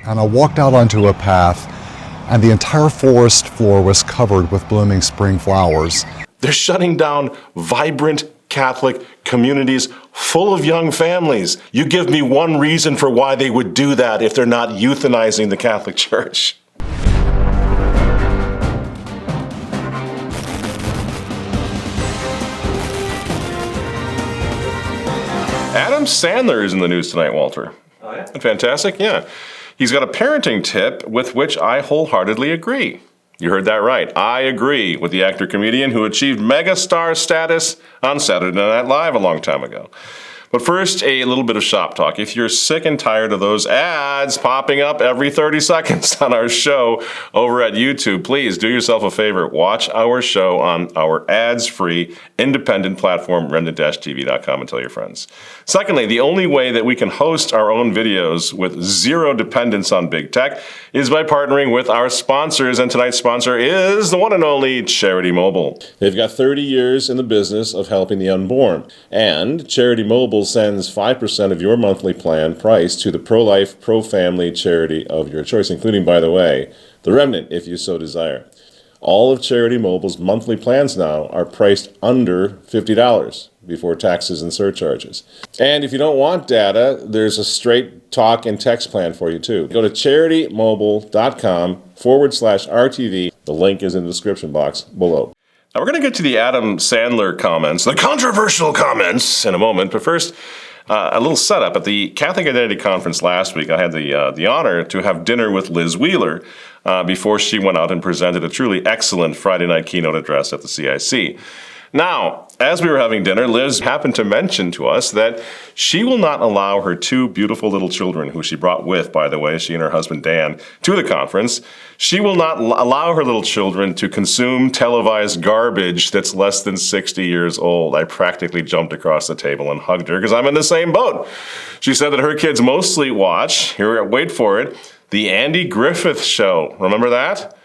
and I walked out onto a path, and the entire forest floor was covered with blooming spring flowers. They're shutting down vibrant Catholic communities full of young families. You give me one reason for why they would do that if they're not euthanizing the Catholic Church. Adam Sandler is in the news tonight, Walter. Oh, yeah? Fantastic, yeah. He's got a parenting tip with which I wholeheartedly agree. You heard that right. I agree with the actor-comedian who achieved megastar status on Saturday Night Live a long time ago. But first, a little bit of shop talk. If you're sick and tired of those ads popping up every 30 seconds on our show over at YouTube, please do yourself a favor. Watch our show on our ads-free, independent platform, remnant-tv.com, and tell your friends. Secondly, the only way that we can host our own videos with zero dependence on big tech is by partnering with our sponsors, and tonight's sponsor is the one and only Charity Mobile. They've got 30 years in the business of helping the unborn, and Charity Mobile sends 5% of your monthly plan price to the pro-life, pro-family charity of your choice, including, by the way, the Remnant, if you so desire. All of Charity Mobile's monthly plans now are priced under $50 before taxes and surcharges. And if you don't want data, there's a straight talk and text plan for you too. Go to CharityMobile.com/RTV. The link is in the description box below. Now we're going to get to the Adam Sandler comments, the controversial comments, in a moment. But first, a little setup. At the Catholic Identity Conference last week, I had the honor to have dinner with Liz Wheeler before she went out and presented a truly excellent Friday night keynote address at the CIC. Now, as we were having dinner, Liz happened to mention to us that she will not allow her two beautiful little children, who she brought with, by the way, she and her husband Dan, to the conference. She will not allow her little children to consume televised garbage that's less than 60 years old. I practically jumped across the table and hugged her because I'm in the same boat. She said that her kids mostly watch, here, wait for it, the Andy Griffith Show. Remember that?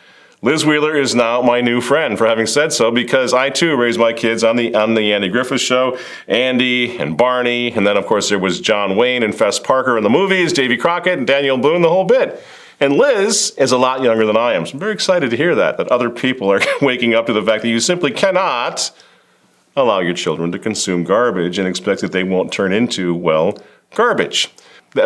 Liz Wheeler is now my new friend for having said so, because I too raised my kids on the Andy Griffith Show, Andy and Barney, and then of course there was John Wayne and Fess Parker in the movies, Davy Crockett and Daniel Boone, the whole bit. And Liz is a lot younger than I am, so I'm very excited to hear that other people are waking up to the fact that you simply cannot allow your children to consume garbage and expect that they won't turn into, well, garbage.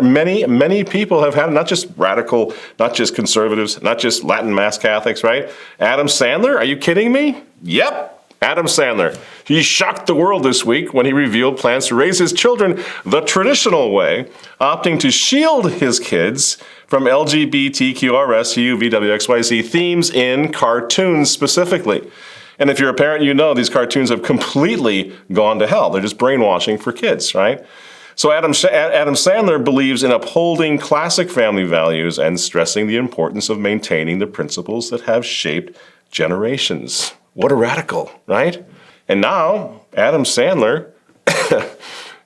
Many people have had, not just radical, not just conservatives, not just Latin Mass Catholics, right? Adam Sandler, are you kidding me? Yep, Adam Sandler. He shocked the world this week when he revealed plans to raise his children the traditional way, opting to shield his kids from LGBTQRSUVWXYZ themes in cartoons specifically. And if you're a parent, you know these cartoons have completely gone to hell. They're just brainwashing for kids, right? So Adam Sandler believes in upholding classic family values and stressing the importance of maintaining the principles that have shaped generations. What a radical, right? And now Adam Sandler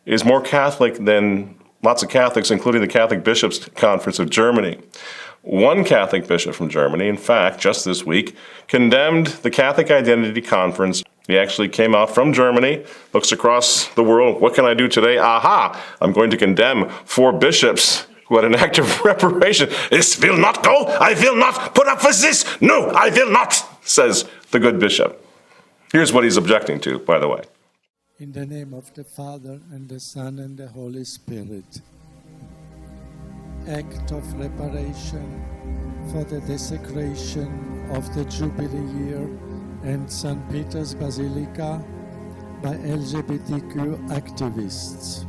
is more Catholic than lots of Catholics, including the Catholic Bishops' Conference of Germany. One Catholic bishop from Germany, in fact, just this week, condemned the Catholic Identity Conference. He actually came out from Germany, looks across the world. What can I do today? Aha! I'm going to condemn 4 bishops who had an act of reparation. This will not go. I will not put up with this. No, I will not, says the good bishop. Here's what he's objecting to, by the way. In the name of the Father, and the Son, and the Holy Spirit. Act of reparation for the desecration of the Jubilee year and St. Peter's Basilica by LGBTQ activists.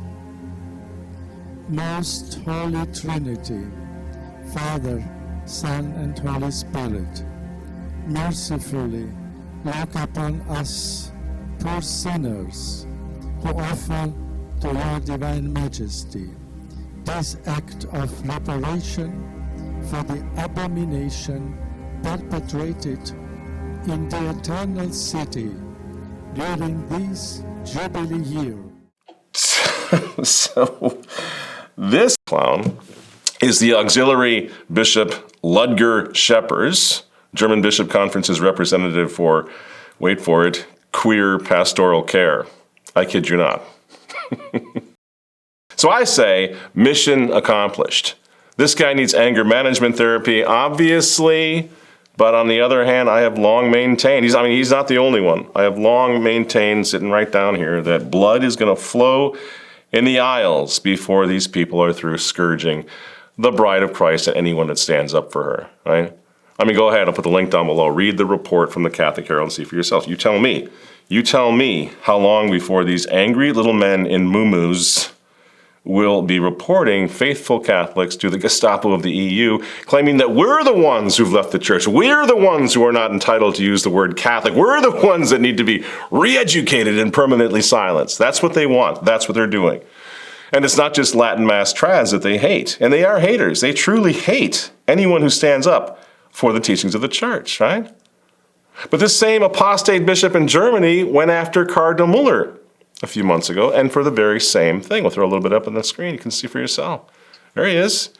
Most Holy Trinity, Father, Son, and Holy Spirit, mercifully look upon us, poor sinners, who offer to your divine majesty this act of reparation for the abomination perpetrated in the eternal city during this Jubilee year. So, this clown is the auxiliary Bishop Ludger Scheppers, German Bishop Conference's representative for, wait for it, queer pastoral care. I kid you not. So I say, mission accomplished. This guy needs anger management therapy, obviously. But on the other hand, I have long maintained, he's not the only one. I have long maintained, sitting right down here, that blood is going to flow in the aisles before these people are through scourging the bride of Christ and anyone that stands up for her, right? I mean, go ahead, I'll put the link down below. Read the report from the Catholic Herald and see for yourself. You tell me how long before these angry little men in muumuus will be reporting faithful Catholics to the Gestapo of the EU, claiming that we're the ones who've left the church. We're the ones who are not entitled to use the word Catholic. We're the ones that need to be re-educated and permanently silenced. That's what they want. That's what they're doing. And it's not just Latin Mass trads that they hate. And they are haters. They truly hate anyone who stands up for the teachings of the church, right? But this same apostate bishop in Germany went after Cardinal Muller a few months ago, and for the very same thing. We'll throw a little bit up on the screen. You can see for yourself. There he is.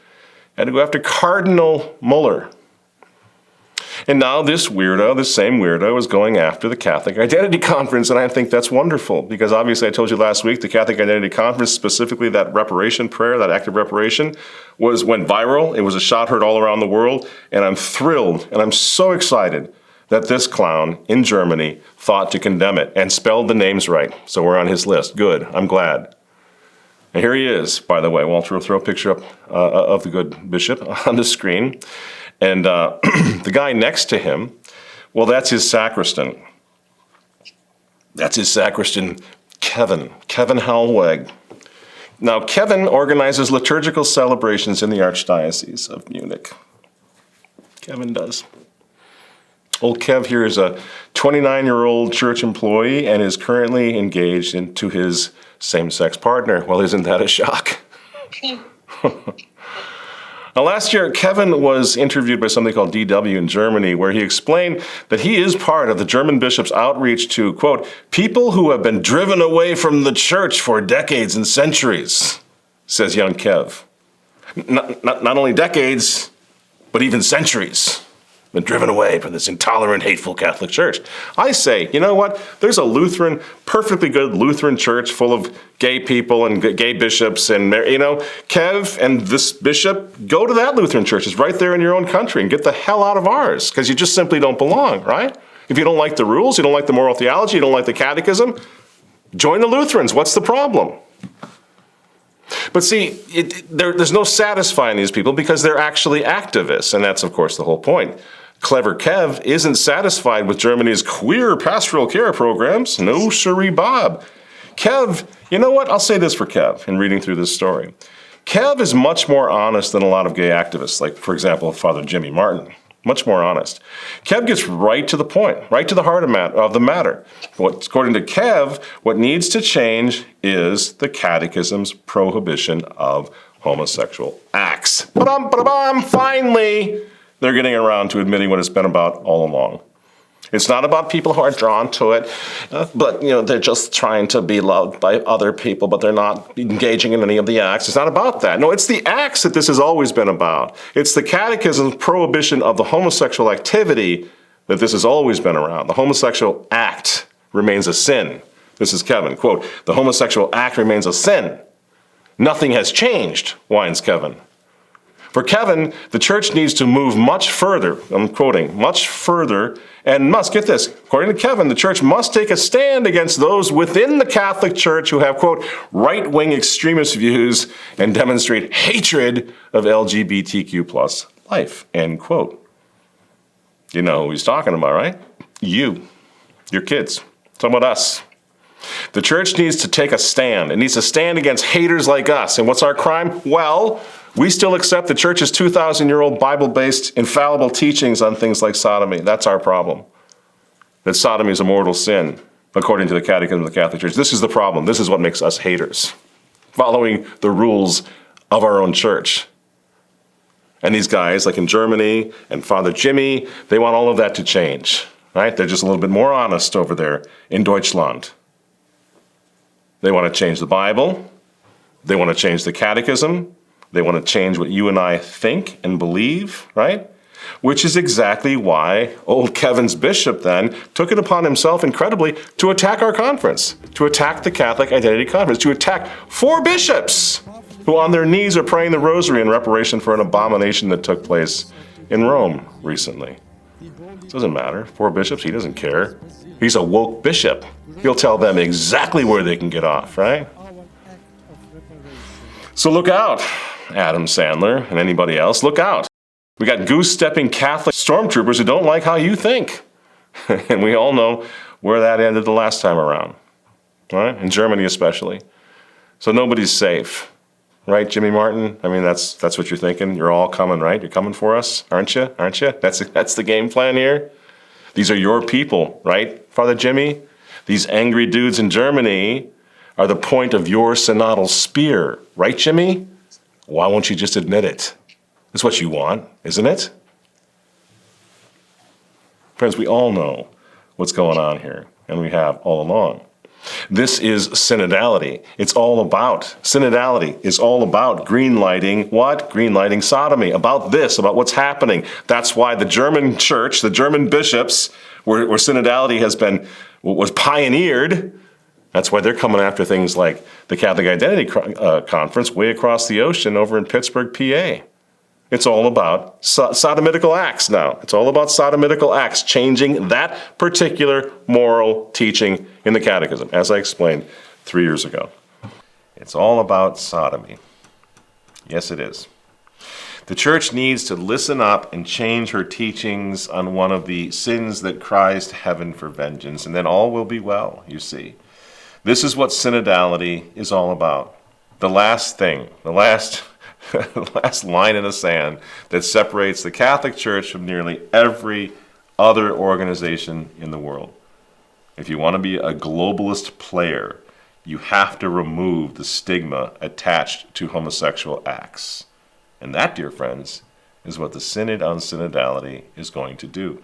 Had to go after Cardinal Muller. And now this same weirdo, is going after the Catholic Identity Conference, and I think that's wonderful, because obviously I told you last week, the Catholic Identity Conference, specifically that reparation prayer, that act of reparation, went viral. It was a shot heard all around the world, and I'm thrilled, and I'm so excited that this clown in Germany thought to condemn it and spelled the names right. So we're on his list. Good. I'm glad. And here he is, by the way. Walter will throw a picture up of the good bishop on the screen. And the guy next to him, well, that's his sacristan. That's his sacristan, Kevin Hallweg. Now, Kevin organizes liturgical celebrations in the Archdiocese of Munich. Kevin does. Old Kev here is a 29-year-old church employee and is currently engaged into his same-sex partner. Well, isn't that a shock? Now, last year, Kevin was interviewed by something called DW in Germany, where he explained that he is part of the German bishop's outreach to, quote, people who have been driven away from the church for decades and centuries, says young Kev. Not only decades, but even centuries. Been driven away from this intolerant, hateful Catholic Church. I say, you know what? There's a perfectly good Lutheran church full of gay people and gay bishops, and, Kev and this bishop, go to that Lutheran church. It's right there in your own country, and get the hell out of ours, because you just simply don't belong, right? If you don't like the rules, you don't like the moral theology, you don't like the catechism, join the Lutherans. What's the problem? But see, there's no satisfying these people, because they're actually activists, and that's, of course, the whole point. Clever Kev isn't satisfied with Germany's queer pastoral care programs. No siree, Bob. Kev, you know what? I'll say this for Kev in reading through this story. Kev is much more honest than a lot of gay activists, like, for example, Father Jimmy Martin. Much more honest. Kev gets right to the point, right to the heart of the matter. According to Kev, what needs to change is the Catechism's prohibition of homosexual acts. Finally, they're getting around to admitting what it's been about all along. It's not about people who are drawn to it, but they're just trying to be loved by other people, but they're not engaging in any of the acts. It's not about that. No, it's the acts that this has always been about. It's the Catechism's prohibition of the homosexual activity that this has always been around. The homosexual act remains a sin. This is Kevin, quote, the homosexual act remains a sin. Nothing has changed, whines Kevin. For Kevin, the church needs to move much further, I'm quoting, much further, and must, get this, according to Kevin, the church must take a stand against those within the Catholic Church who have, quote, right-wing extremist views and demonstrate hatred of LGBTQ plus life, end quote. You know who he's talking about, right? You, your kids, talking about us. The church needs to take a stand. It needs to stand against haters like us. And what's our crime? Well, we still accept the church's 2,000-year-old Bible-based infallible teachings on things like sodomy. That's our problem. That sodomy is a mortal sin, according to the Catechism of the Catholic Church. This is the problem. This is what makes us haters, following the rules of our own church. And these guys, like in Germany and Father Jimmy, they want all of that to change, right? They're just a little bit more honest over there in Deutschland. They want to change the Bible. They want to change the Catechism. They want to change what you and I think and believe, right? Which is exactly why old Kevin's bishop then took it upon himself, incredibly, to attack our conference, to attack the Catholic Identity Conference, to attack 4 bishops who on their knees are praying the rosary in reparation for an abomination that took place in Rome recently. It doesn't matter. 4 bishops, he doesn't care. He's a woke bishop. He'll tell them exactly where they can get off, right? So look out, Adam Sandler and anybody else, look out. We got goose-stepping Catholic stormtroopers who don't like how you think. And we all know where that ended the last time around, right? In Germany especially. So nobody's safe, right, Jimmy Martin? I mean, that's what you're thinking. You're all coming, right? You're coming for us, aren't you? Aren't you? That's the game plan here. These are your people, right, Father Jimmy? These angry dudes in Germany are the point of your synodal spear, right, Jimmy? Why won't you just admit it? That's what you want, isn't it? Friends, we all know what's going on here, and we have all along. This is synodality. It's all about, synodality is all about greenlighting what? Greenlighting sodomy, about this, about what's happening. That's why the German church, the German bishops, where synodality was pioneered, that's why they're coming after things like the Catholic Identity Conference way across the ocean over in Pittsburgh, PA. It's all about sodomitical acts now. It's all about sodomitical acts, changing that particular moral teaching in the Catechism, as I explained 3 years ago. It's all about sodomy. Yes, it is. The church needs to listen up and change her teachings on one of the sins that cries to heaven for vengeance, and then all will be well, you see. This is what synodality is all about. The last thing, the last line in the sand that separates the Catholic Church from nearly every other organization in the world. If you want to be a globalist player, you have to remove the stigma attached to homosexual acts. And that, dear friends, is what the Synod on Synodality is going to do.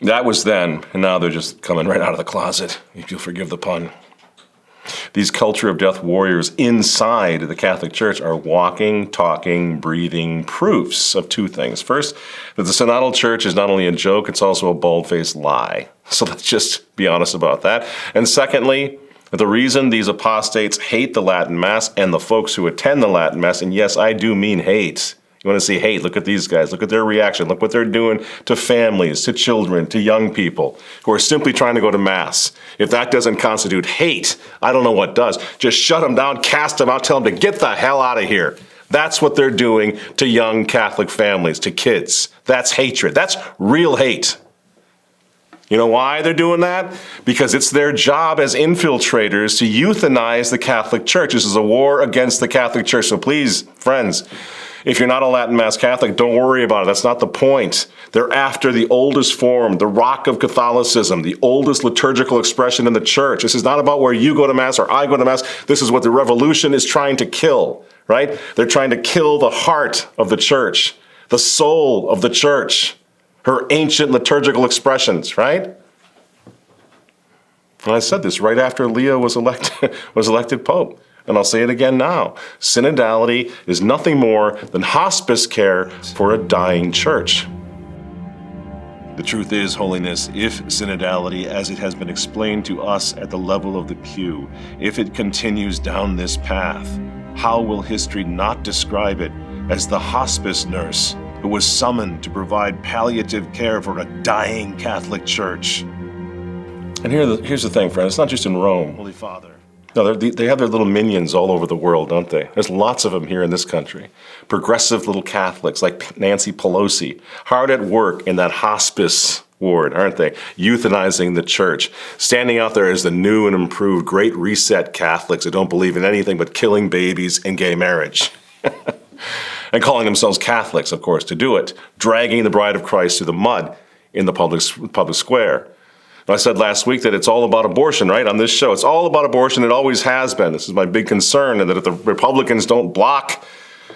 That was then, and now they're just coming right out of the closet, if you'll forgive the pun. These culture of death warriors inside the Catholic Church are walking, talking, breathing proofs of 2 things. First, that the synodal church is not only a joke, it's also a bald-faced lie. So let's just be honest about that. And secondly, the reason these apostates hate the Latin Mass and the folks who attend the Latin Mass, and yes, I do mean hate. You want to see hate? Look at these guys. Look at their reaction. Look what they're doing to families, to children, to young people who are simply trying to go to Mass. If that doesn't constitute hate, I don't know what does. Just shut them down, cast them out, tell them to get the hell out of here. That's what they're doing to young Catholic families, to kids. That's hatred. That's real hate. You know why they're doing that? Because it's their job as infiltrators to euthanize the Catholic Church. This is a war against the Catholic Church. So please, friends, if you're not a Latin Mass Catholic, don't worry about it. That's not the point. They're after the oldest form, the rock of Catholicism, the oldest liturgical expression in the church. This is not about where you go to Mass or I go to Mass. This is what the revolution is trying to kill, right? They're trying to kill the heart of the church, the soul of the church, her ancient liturgical expressions, right? And I said this right after Leo was elected Pope. And I'll say it again now. Synodality is nothing more than hospice care for a dying church. The truth is, Holiness, if synodality, as it has been explained to us at the level of the pew, if it continues down this path, how will history not describe it as the hospice nurse who was summoned to provide palliative care for a dying Catholic Church? And here's the thing, friends. It's not just in Rome, Holy Father. No, they have their little minions all over the world, don't they? There's lots of them here in this country. Progressive little Catholics like Nancy Pelosi, hard at work in that hospice ward, aren't they? Euthanizing the church, standing out there as the new and improved Great Reset Catholics that don't believe in anything but killing babies and gay marriage. And calling themselves Catholics, of course, to do it, dragging the bride of Christ through the mud in the public square. I said last week that it's all about abortion, right, on this show. It's all about abortion. It always has been. This is my big concern, and that if the Republicans don't block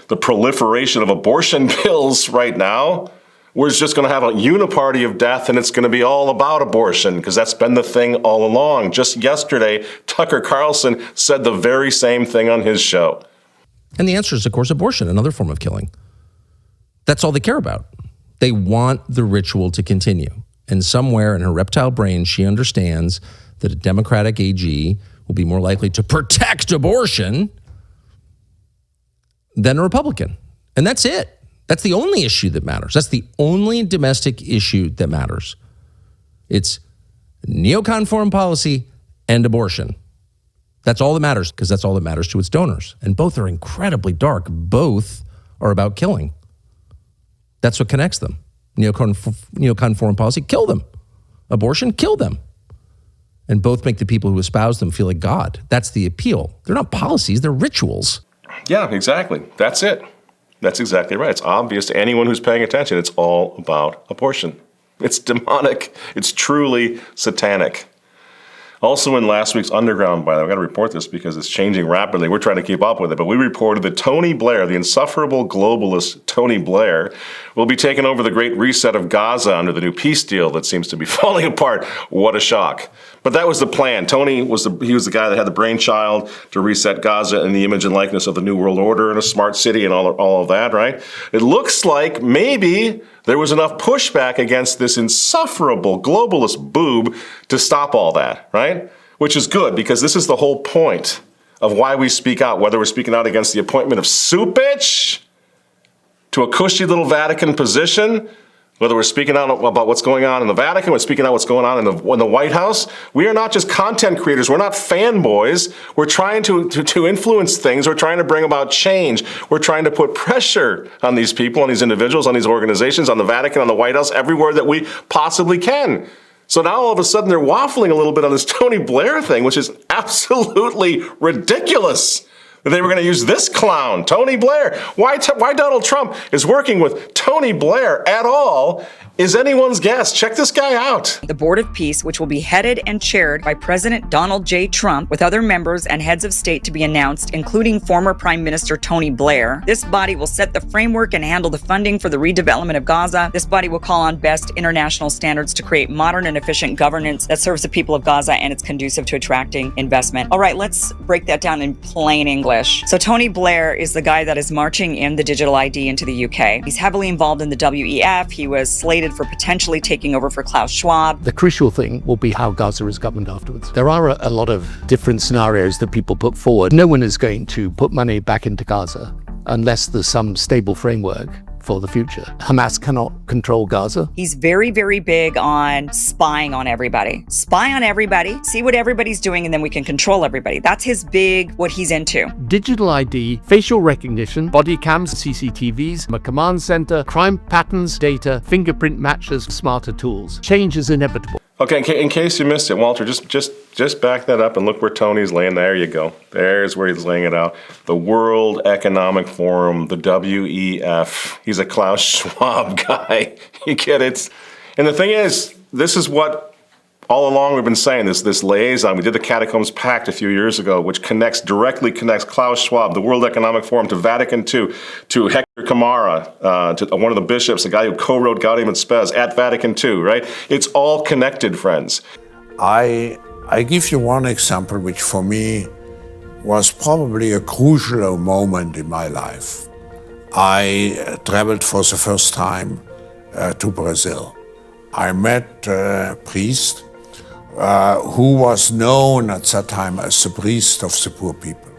the proliferation of abortion pills right now, we're just going to have a uniparty of death, and it's going to be all about abortion, because that's been the thing all along. Just yesterday, Tucker Carlson said the very same thing on his show. And the answer is, of course, abortion, another form of killing. That's all they care about. They want the ritual to continue. And somewhere in her reptile brain, she understands that a Democratic AG will be more likely to protect abortion than a Republican. And that's it. That's the only issue that matters. That's the only domestic issue that matters. It's neocon foreign policy and abortion. That's all that matters, because that's all that matters to its donors. And both are incredibly dark. Both are about killing. That's what connects them. Neocon foreign policy, kill them. Abortion, kill them. And both make the people who espouse them feel like God. That's the appeal. They're not policies, they're rituals. Yeah, exactly. That's it. That's exactly right. It's obvious to anyone who's paying attention. It's all about abortion. It's demonic. It's truly satanic. Also in last week's Underground, by the way, I've got to report this because it's changing rapidly. We're trying to keep up with it, but we reported that Tony Blair, the insufferable globalist Tony Blair, will be taking over the Great Reset of Gaza under the new peace deal that seems to be falling apart. What a shock. But that was the plan. Tony was the guy that had the brainchild to reset Gaza in the image and likeness of the New World Order and a smart city and all of that, right? It looks like maybe there was enough pushback against this insufferable globalist boob to stop all that, right? Which is good, because this is the whole point of why we speak out, whether we're speaking out against the appointment of Supich to a cushy little Vatican position, whether we're speaking out about what's going on in the Vatican, we're speaking out what's going on in the White House. We are not just content creators. We're not fanboys. We're trying to influence things. We're trying to bring about change. We're trying to put pressure on these people, on these individuals, on these organizations, on the Vatican, on the White House, everywhere that we possibly can. So now all of a sudden they're waffling a little bit on this Tony Blair thing, which is absolutely ridiculous. They were going to use this clown, Tony Blair. Why Donald Trump is working with Tony Blair at all is anyone's guess. Check this guy out. The Board of Peace, which will be headed and chaired by President Donald J. Trump, with other members and heads of state to be announced, including former Prime Minister Tony Blair. This body will set the framework and handle the funding for the redevelopment of Gaza. This body will call on best international standards to create modern and efficient governance that serves the people of Gaza and it's conducive to attracting investment. All right, let's break that down in plain English. So Tony Blair is the guy that is marching in the digital ID into the UK. He's heavily involved in the WEF. He was slated for potentially taking over for Klaus Schwab. The crucial thing will be how Gaza is governed afterwards. There are a lot of different scenarios that people put forward. No one is going to put money back into Gaza unless there's some stable framework for the future. Hamas cannot control Gaza. He's very, very big on spying on everybody. Spy on everybody, see what everybody's doing, and then we can control everybody. That's his big, what he's into. Digital ID, facial recognition, body cams, CCTVs, a command center, crime patterns, data, fingerprint matches, smarter tools. Change is inevitable. Okay, in case you missed it, Walter, just back that up and look where Tony's laying. There you go. There's where he's laying it out. The World Economic Forum, the WEF. He's a Klaus Schwab guy. You get it? And the thing is, this is what all along we've been saying, this liaison. We did the Catacombs Pact a few years ago, which directly connects Klaus Schwab, the World Economic Forum, to Vatican II, to Helder Camara, to one of the bishops, the guy who co-wrote Gaudium et Spes at Vatican II, right? It's all connected, friends. I give you one example, which for me was probably a crucial moment in my life. I traveled for the first time to Brazil. I met a priest who was known at that time as the priest of the poor people.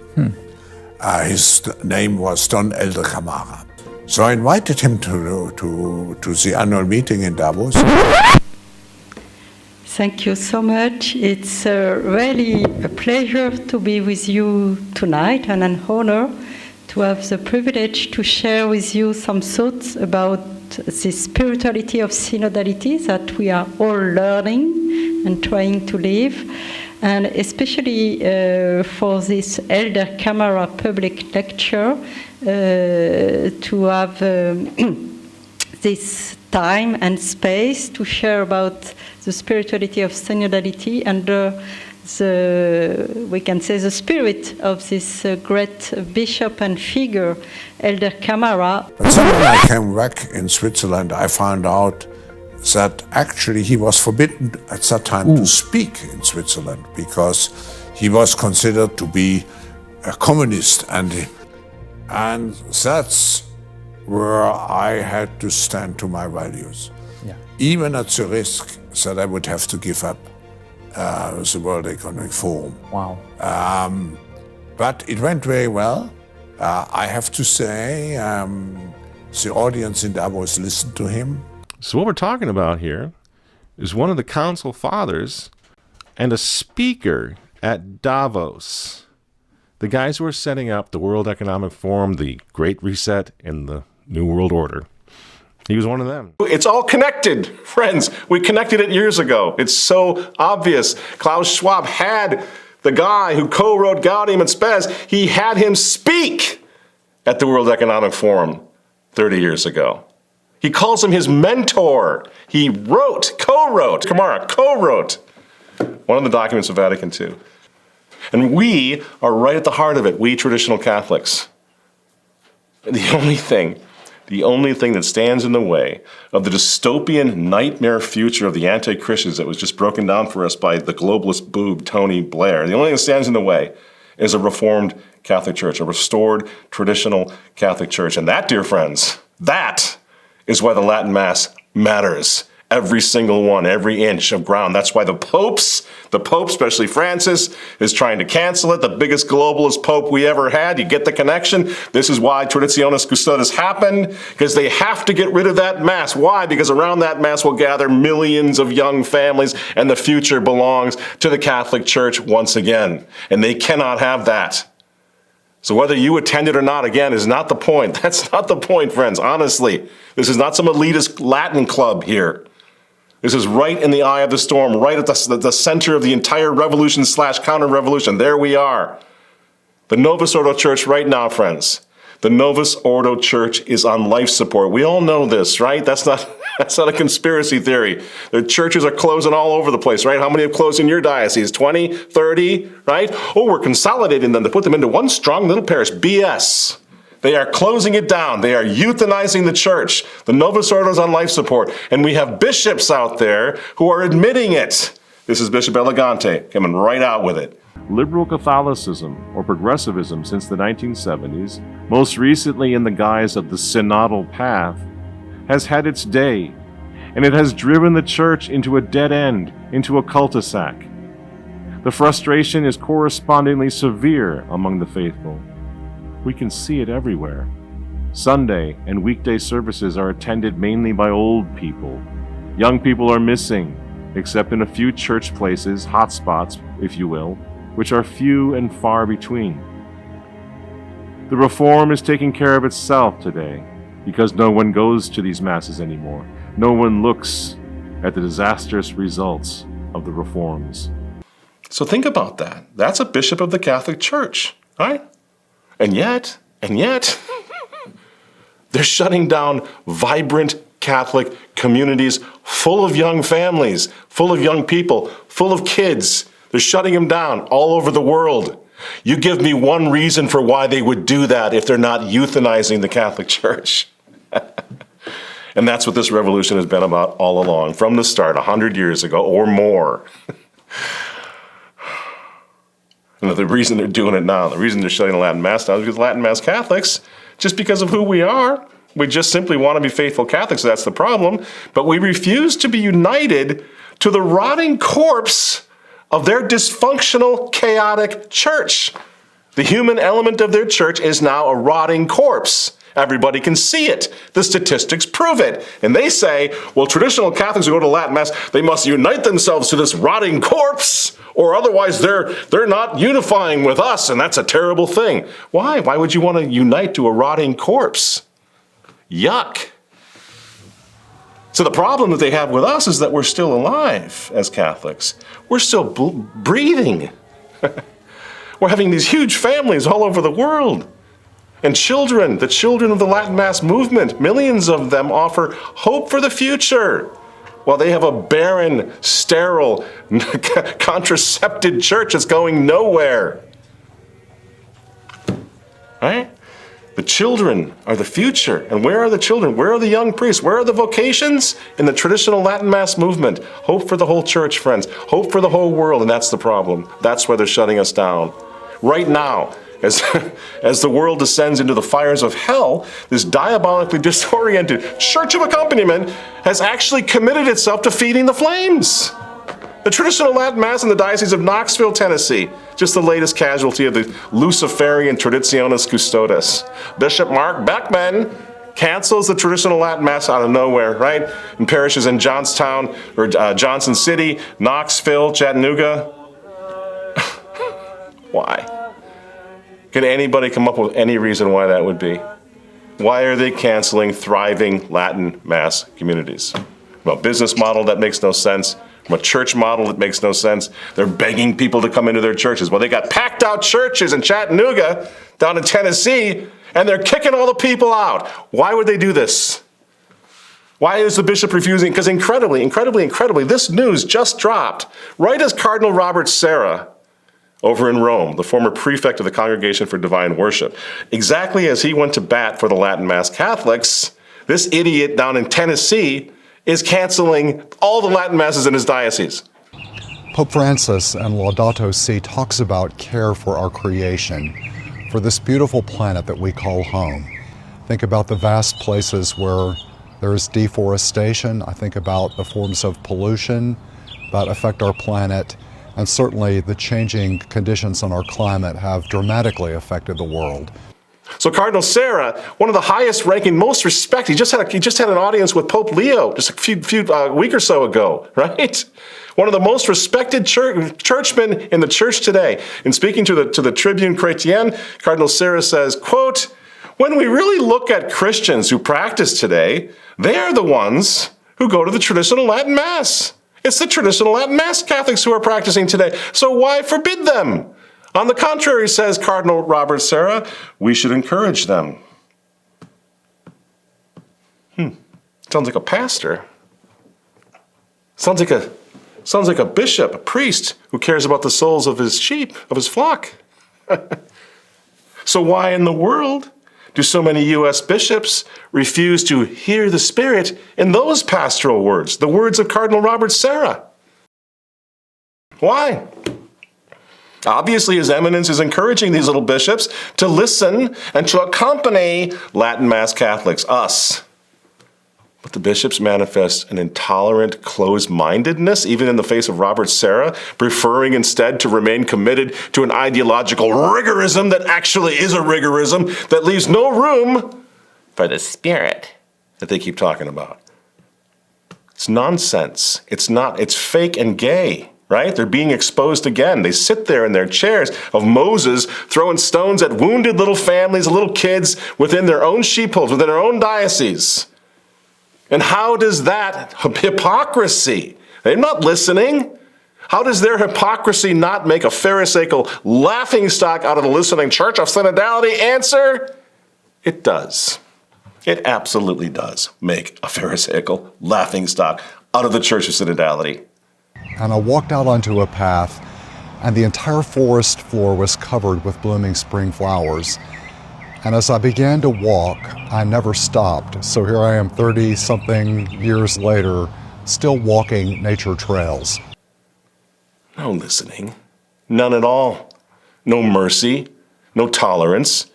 His name was Dom Helder Camara. So I invited him to the annual meeting in Davos. Thank you so much. It's really a pleasure to be with you tonight and an honor to have the privilege to share with you some thoughts about the spirituality of synodality that we are all learning and trying to live, and especially for this Helder Camara public lecture to have this time and space to share about the spirituality of synodality and we can say the spirit of this great bishop and figure, Helder Camara. But then when I came back in Switzerland, I found out that actually he was forbidden at that time to speak in Switzerland because he was considered to be a communist, and that's where I had to stand to my values, even at the risk that I would have to give up the World Economic Forum. Wow. But it went very well, I have to say, the audience in Davos listened to him. So what we're talking about here is one of the council fathers and a speaker at Davos. The guys who are setting up the World Economic Forum, the Great Reset, and the New World Order. He was one of them. It's all connected, friends. We connected it years ago. It's so obvious. Klaus Schwab had the guy who co-wrote Gaudium et Spes, he had him speak at the World Economic Forum 30 years ago. He calls him his mentor. He co-wrote one of the documents of Vatican II. And we are right at the heart of it, we traditional Catholics. The only thing that stands in the way of the dystopian nightmare future of the anti-Christians that was just broken down for us by the globalist boob Tony Blair, the only thing that stands in the way is a reformed Catholic Church, a restored traditional Catholic Church. And that, dear friends, that is why the Latin Mass matters. Every single one, every inch of ground. That's why the Pope, especially Francis, is trying to cancel it. The biggest globalist Pope we ever had. You get the connection? This is why Traditionis Custodes happened, because they have to get rid of that Mass. Why? Because around that Mass will gather millions of young families, and the future belongs to the Catholic Church once again. And they cannot have that. So whether you attend it or not, again, is not the point. That's not the point, friends, honestly. This is not some elitist Latin club here. This is right in the eye of the storm, right at the center of the entire revolution/counter-revolution. There we are. The Novus Ordo Church right now, friends. The Novus Ordo Church is on life support. We all know this, right? That's not a conspiracy theory. The churches are closing all over the place, right? How many have closed in your diocese? 20, 30, right? Oh, we're consolidating them to put them into one strong little parish. BS. They are closing it down. They are euthanizing the church. The Novus Ordo is on life support. And we have bishops out there who are admitting it. This is Bishop Elegante coming right out with it. Liberal Catholicism, or progressivism since the 1970s, most recently in the guise of the synodal path, has had its day, and it has driven the church into a dead end, into a cul-de-sac. The frustration is correspondingly severe among the faithful. We can see it everywhere. Sunday and weekday services are attended mainly by old people. Young people are missing, except in a few church places, hotspots, if you will, which are few and far between. The reform is taking care of itself today, because no one goes to these masses anymore. No one looks at the disastrous results of the reforms. So think about that. That's a bishop of the Catholic Church, right? And yet, they're shutting down vibrant Catholic communities full of young families, full of young people, full of kids. They're shutting them down all over the world. You give me one reason for why they would do that if they're not euthanizing the Catholic Church. And that's what this revolution has been about all along, from the start, 100 years ago or more. And the reason they're doing it now, the reason they're shutting the Latin Mass down is because Latin Mass Catholics, just because of who we are, we just simply want to be faithful Catholics, so that's the problem. But we refuse to be united to the rotting corpse of their dysfunctional, chaotic church. The human element of their church is now a rotting corpse. Everybody can see it. The statistics prove it. And they say, well, traditional Catholics who go to Latin Mass, they must unite themselves to this rotting corpse, or otherwise they're not unifying with us, and that's a terrible thing. Why? Why would you want to unite to a rotting corpse? Yuck. So the problem that they have with us is that we're still alive as Catholics. We're still breathing. We're having these huge families all over the world. And children, the children of the Latin Mass movement, millions of them offer hope for the future, while they have a barren, sterile, contracepted church that's going nowhere. Right? The children are the future. And where are the children? Where are the young priests? Where are the vocations? In the traditional Latin Mass movement. Hope for the whole church, friends. Hope for the whole world, and that's the problem. That's why they're shutting us down. Right now, as the world descends into the fires of hell, this diabolically disoriented church of accompaniment has actually committed itself to feeding the flames. The traditional Latin Mass in the Diocese of Knoxville, Tennessee, just the latest casualty of the Luciferian Traditionis Custodes. Bishop Mark Beckman cancels the traditional Latin Mass out of nowhere, right? In parishes in Johnstown, or Johnson City, Knoxville, Chattanooga. Why? Can anybody come up with any reason why that would be? Why are they canceling thriving Latin Mass communities? From a business model that makes no sense, from a church model that makes no sense. They're begging people to come into their churches. Well, they got packed out churches in Chattanooga, down in Tennessee, and they're kicking all the people out. Why would they do this? Why is the bishop refusing? Because incredibly, this news just dropped right as Cardinal Robert Serra over in Rome, the former prefect of the Congregation for Divine Worship, exactly as he went to bat for the Latin Mass Catholics, this idiot down in Tennessee is canceling all the Latin Masses in his diocese. Pope Francis in Laudato Si talks about care for our creation, for this beautiful planet that we call home. Think about the vast places where there is deforestation. I think about the forms of pollution that affect our planet, and certainly the changing conditions on our climate have dramatically affected the world. So Cardinal Serra, one of the highest ranking, most respected, he just had an audience with Pope Leo just a few week or so ago, right? One of the most respected churchmen in the church today. In speaking to the Tribune Chrétien, Cardinal Serra says, quote, "When we really look at Christians who practice today, they are the ones who go to the traditional Latin Mass. It's the traditional Latin Mass Catholics who are practicing today. So why forbid them? On the contrary," says Cardinal Robert Serra, "we should encourage them." Sounds like a pastor. Sounds like a bishop, a priest who cares about the souls of his sheep, of his flock. So why in the world do so many U.S. bishops refuse to hear the Spirit in those pastoral words, the words of Cardinal Robert Serra? Why? Obviously, His Eminence is encouraging these little bishops to listen and to accompany Latin Mass Catholics, us. But the bishops manifest an intolerant closed-mindedness, even in the face of Robert Serra, preferring instead to remain committed to an ideological rigorism that actually is a rigorism that leaves no room for the Spirit that they keep talking about. It's nonsense. It's fake and gay. Right? They're being exposed again. They sit there in their chairs of Moses throwing stones at wounded little families, little kids within their own sheepfolds, within their own diocese. And how does that hypocrisy, they're not listening, how does their hypocrisy not make a pharisaical laughingstock out of the listening Church of Synodality? Answer, it does. It absolutely does make a pharisaical laughingstock out of the Church of Synodality. And I walked out onto a path, and the entire forest floor was covered with blooming spring flowers. And as I began to walk, I never stopped. So here I am 30-something years later, still walking nature trails. No listening. None at all. No mercy. No tolerance.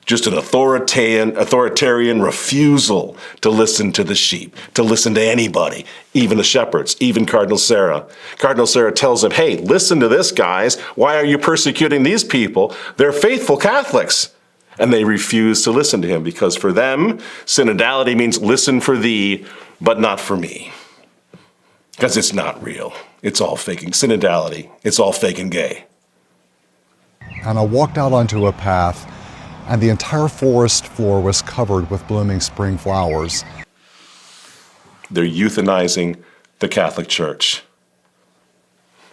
Just an authoritarian refusal to listen to the sheep, to listen to anybody, even the shepherds, even Cardinal Serra. Cardinal Serra tells them, hey, listen to this, guys. Why are you persecuting these people? They're faithful Catholics. And they refuse to listen to him because for them, synodality means listen for thee, but not for me. Because it's not real. It's all faking. Synodality, it's all fake and gay. And I walked out onto a path, and the entire forest floor was covered with blooming spring flowers. They're euthanizing the Catholic Church.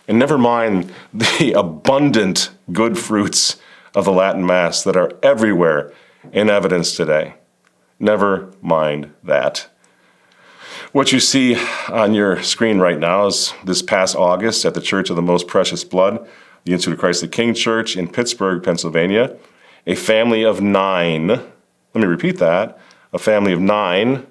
And never mind the abundant good fruits of the Latin Mass that are everywhere in evidence today. Never mind that. What you see on your screen right now is this past August at the Church of the Most Precious Blood, the Institute of Christ the King Church in Pittsburgh, Pennsylvania. A family of 9, let me repeat that, a family of 9,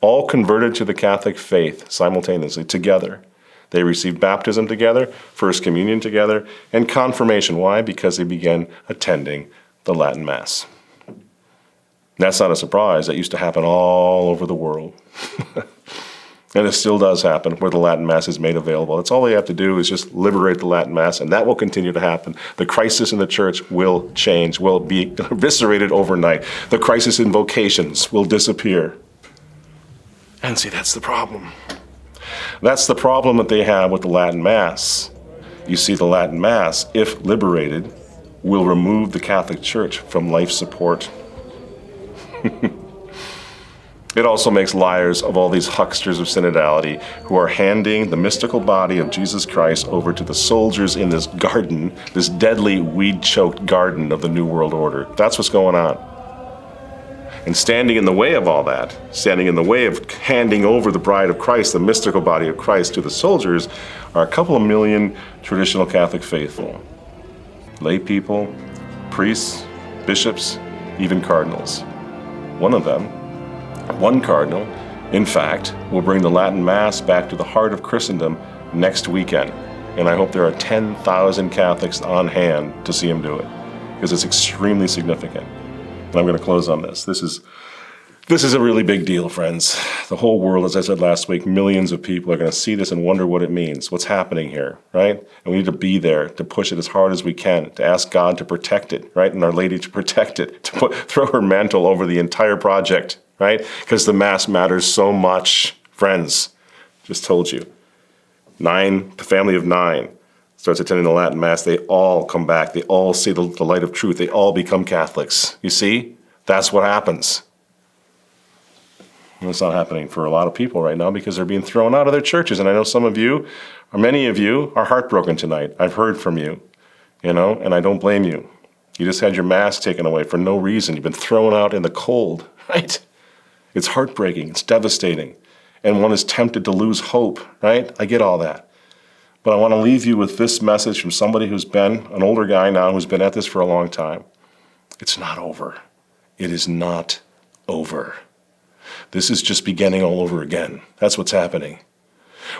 all converted to the Catholic faith simultaneously, together. They received baptism together, First Communion together, and confirmation. Why? Because they began attending the Latin Mass. That's not a surprise. That used to happen all over the world. And it still does happen where the Latin Mass is made available. That's all they have to do is just liberate the Latin Mass, and that will continue to happen. The crisis in the church will change, will be eviscerated overnight. The crisis in vocations will disappear. And see, that's the problem. That's the problem that they have with the Latin Mass. You see, the Latin Mass, if liberated, will remove the Catholic Church from life support. It also makes liars of all these hucksters of synodality who are handing the mystical body of Jesus Christ over to the soldiers in this garden, this deadly weed-choked garden of the New World Order. That's what's going on. And standing in the way of all that, standing in the way of handing over the bride of Christ, the mystical body of Christ, to the soldiers, are a couple of million traditional Catholic faithful. Lay people, priests, bishops, even cardinals. One cardinal, in fact, will bring the Latin Mass back to the heart of Christendom next weekend. And I hope there are 10,000 Catholics on hand to see him do it, because it's extremely significant. And I'm going to close on this. This is a really big deal, friends. The whole world, as I said last week, millions of people are going to see this and wonder what it means, what's happening here, right? And we need to be there to push it as hard as we can, to ask God to protect it, right? And Our Lady to protect it, to throw her mantle over the entire project, right? Because the Mass matters so much, friends. Just told you. The family of 9 starts attending the Latin Mass. They all come back. They all see the light of truth. They all become Catholics. You see? That's what happens. And it's not happening for a lot of people right now because they're being thrown out of their churches. And I know some of you, or many of you, are heartbroken tonight. I've heard from you, and I don't blame you. You just had your Mass taken away for no reason. You've been thrown out in the cold, right? It's heartbreaking. It's devastating. And one is tempted to lose hope, right? I get all that. But I want to leave you with this message from somebody who's been, an older guy now, who's been at this for a long time. It's not over. It is not over. This is just beginning all over again. That's what's happening.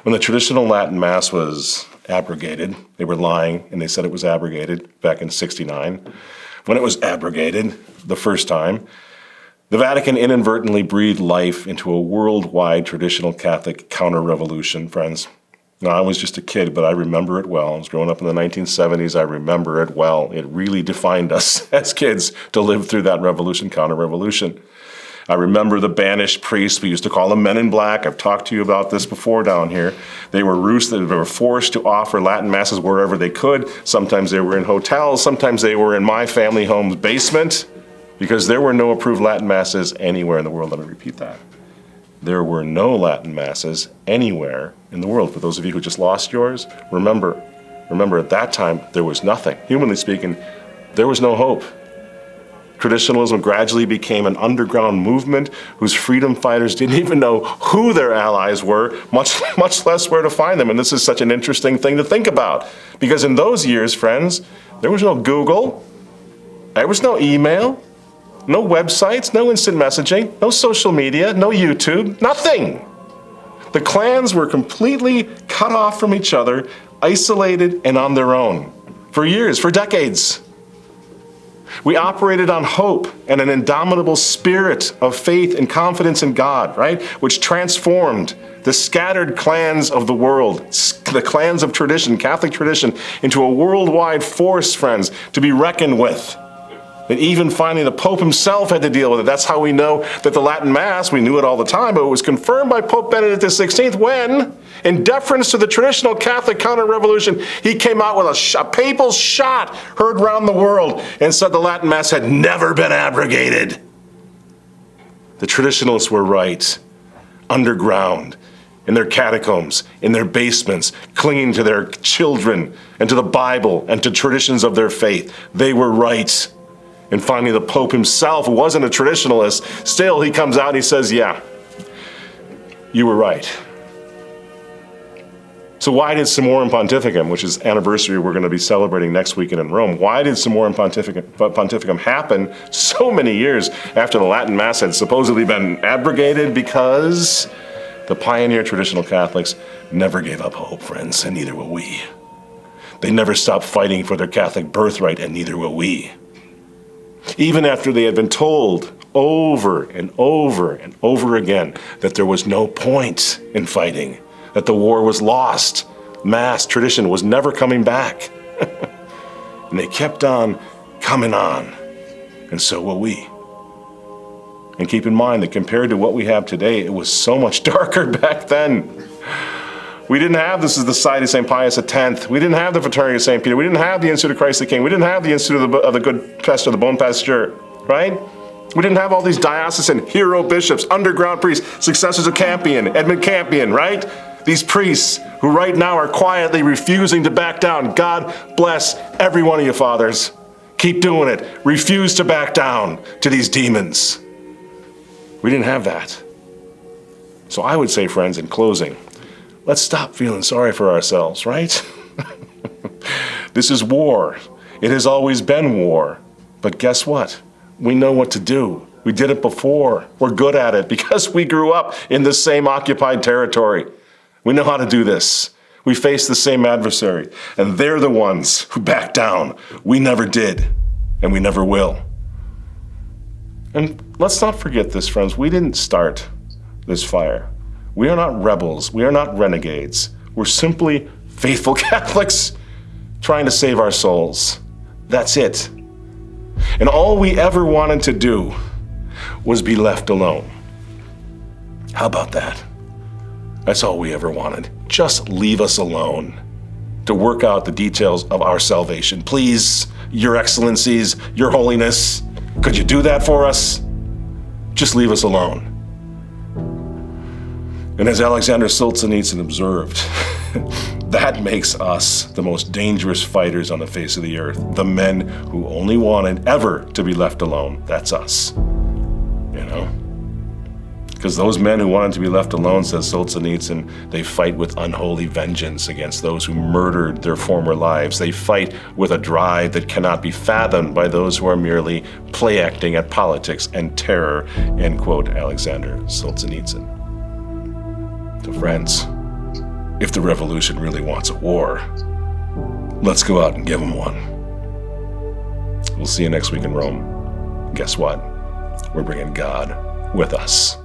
When the traditional Latin Mass was abrogated, they were lying and they said it was abrogated back in '69. When it was abrogated the first time, the Vatican inadvertently breathed life into a worldwide traditional Catholic counter-revolution, friends. Now, I was just a kid, but I remember it well. I was growing up in the 1970s. I remember it well. It really defined us as kids to live through that revolution, counter-revolution. I remember the banished priests. We used to call them men in black. I've talked to you about this before down here. They were forced to offer Latin Masses wherever they could. Sometimes they were in hotels. Sometimes they were in my family home's basement because there were no approved Latin Masses anywhere in the world. Let me repeat that. There were no Latin Masses anywhere in the world. For those of you who just lost yours, remember at that time, there was nothing. Humanly speaking, there was no hope. Traditionalism gradually became an underground movement whose freedom fighters didn't even know who their allies were, much less where to find them. And this is such an interesting thing to think about. Because in those years, friends, there was no Google, there was no email, no websites, no instant messaging, no social media, no YouTube, nothing. The clans were completely cut off from each other, isolated and on their own for years, for decades. We operated on hope and an indomitable spirit of faith and confidence in God, right? Which transformed the scattered clans of the world, the clans of tradition, Catholic tradition, into a worldwide force, friends, to be reckoned with. And even finally, the Pope himself had to deal with it. That's how we know that the Latin Mass, we knew it all the time, but it was confirmed by Pope Benedict XVI when, in deference to the traditional Catholic counter-revolution, he came out with a papal shot heard round the world and said the Latin Mass had never been abrogated. The traditionalists were right. Underground, in their catacombs, in their basements, clinging to their children and to the Bible and to traditions of their faith. They were right. And finally, the Pope himself, who wasn't a traditionalist, still he comes out and he says, yeah, you were right. So why did Summorum Pontificum, which is anniversary we're going to be celebrating next weekend in Rome, why did Summorum Pontificum happen so many years after the Latin Mass had supposedly been abrogated? Because the pioneer traditional Catholics never gave up hope, friends, and neither will we. They never stopped fighting for their Catholic birthright, and neither will we. Even after they had been told over and over and over again that there was no point in fighting, that the war was lost. Mass tradition was never coming back. And they kept on coming on. And so will we. And keep in mind that compared to what we have today, it was so much darker back then. We didn't have the Society of St. Pius X. We didn't have the Fraternity of St. Peter. We didn't have the Institute of Christ the King. We didn't have the Institute of the Good Pastor, the Bon Pasteur, right? We didn't have all these diocesan hero bishops, underground priests, successors of Campion, Edmund Campion, right? These priests who right now are quietly refusing to back down. God bless every one of you, fathers. Keep doing it. Refuse to back down to these demons. We didn't have that. So I would say, friends, in closing, let's stop feeling sorry for ourselves, right? This is war. It has always been war. But guess what? We know what to do. We did it before. We're good at it because we grew up in the same occupied territory. We know how to do this. We face the same adversary, and they're the ones who back down. We never did, and we never will. And let's not forget this, friends. We didn't start this fire. We are not rebels. We are not renegades. We're simply faithful Catholics trying to save our souls. That's it. And all we ever wanted to do was be left alone. How about that? That's all we ever wanted. Just leave us alone to work out the details of our salvation. Please, Your Excellencies, Your Holiness, could you do that for us? Just leave us alone. And as Alexander Solzhenitsyn observed, that makes us the most dangerous fighters on the face of the earth. The men who only wanted ever to be left alone. That's us. You know? Because those men who wanted to be left alone, says Solzhenitsyn, they fight with unholy vengeance against those who murdered their former lives. They fight with a drive that cannot be fathomed by those who are merely play-acting at politics and terror, end quote, Alexander Solzhenitsyn. So friends, if the revolution really wants a war, let's go out and give them one. We'll see you next week in Rome. Guess what? We're bringing God with us.